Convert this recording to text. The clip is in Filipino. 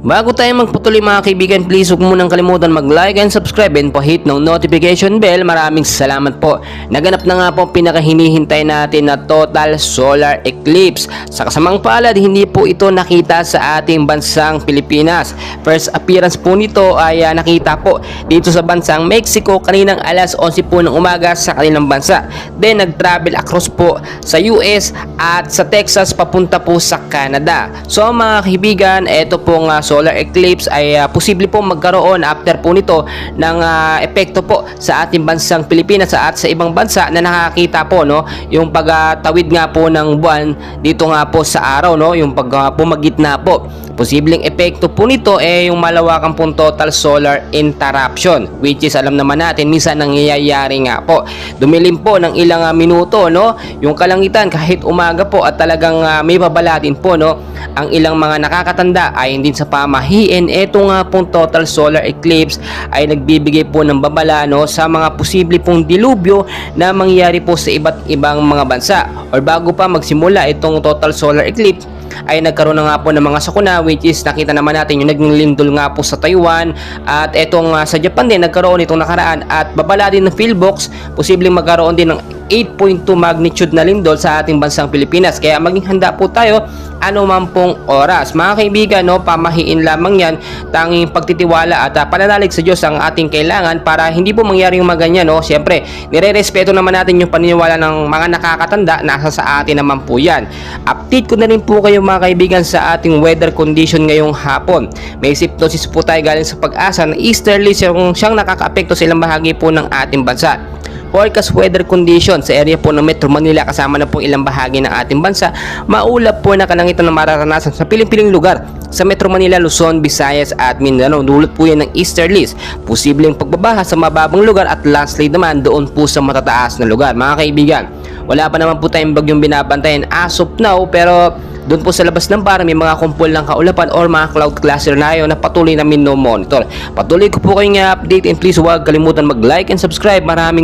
Bago tayo magpatuloy mga kaibigan, please huwag munang kalimutan mag-like and subscribe and pa-hit ng notification bell. Maraming salamat po. Naganap na nga po pinakahinihintay natin na total solar eclipse. Sa kasamang palad, hindi po ito nakita sa ating bansang Pilipinas. First appearance po nito ay nakita po dito sa bansang Mexico kaninang alas 11 po ng umaga sa kanilang bansa. Then nag-travel across po sa US at sa Texas papunta po sa Canada. So mga kaibigan, ito pong solar eclipse ay posible po magkaroon after po nito ng epekto po sa ating bansang Pilipinas at sa ibang bansa na nakakita po yung pagtawid nga po ng buwan dito nga po sa araw, yung pag pumagitna po. Posibleng epekto po nito yung malawakang pong total solar interruption, which is alam naman natin minsan nangyayari nga po. Dumilim po ng ilang minuto yung kalangitan kahit umaga po at talagang may babala din po ang ilang mga nakakatanda ay hindi sa pamahiin. Ito nga pong total solar eclipse ay nagbibigay po ng babala sa mga posible pong dilubyo na mangyayari po sa iba't ibang mga bansa. Or bago pa magsimula itong total solar eclipse ay nagkaroon na nga po ng mga sakuna, which is nakita naman natin yung naging lindol nga po sa Taiwan at etong sa Japan din nagkaroon itong nakaraan at babala din ng PhilBox posibleng magkaroon din ng 8.2 magnitude na lindol sa ating bansang Pilipinas. Kaya maging handa po tayo anuman pong oras. Mga kaibigan, pamahiin lamang yan, tanging pagtitiwala at pananalig sa Diyos ang ating kailangan para hindi po mangyari yung mga ganyan. Siyempre, nire-respeto naman natin yung paniniwala ng mga nakakatanda, nasa sa atin naman po yan. Update ko na rin po kayo mga kaibigan sa ating weather condition ngayong hapon. May hypnosis po tayo galing sa Pag-asa na easterly siyang nakaka-apekto sa ilang bahagi po ng ating bansa. Forecast weather condition sa area po ng Metro Manila kasama na po ilang bahagi ng ating bansa. Maulap po na kalangitan na mararanasan sa piling-piling lugar sa Metro Manila, Luzon, Visayas at Mindanao. Dulot po yan ng easterlies. Posibleng pagbabaha sa mababang lugar at landslide naman doon po sa matataas na lugar. Mga kaibigan, wala pa naman po tayong bagyong binabantayan as of now, pero doon po sa labas ng bar may mga kumpol ng kaulapan or mga cloud cluster na yun na patuloy namin monitor. Patuloy ko po kayong update and please huwag kalimutan mag-like and subscribe. Maraming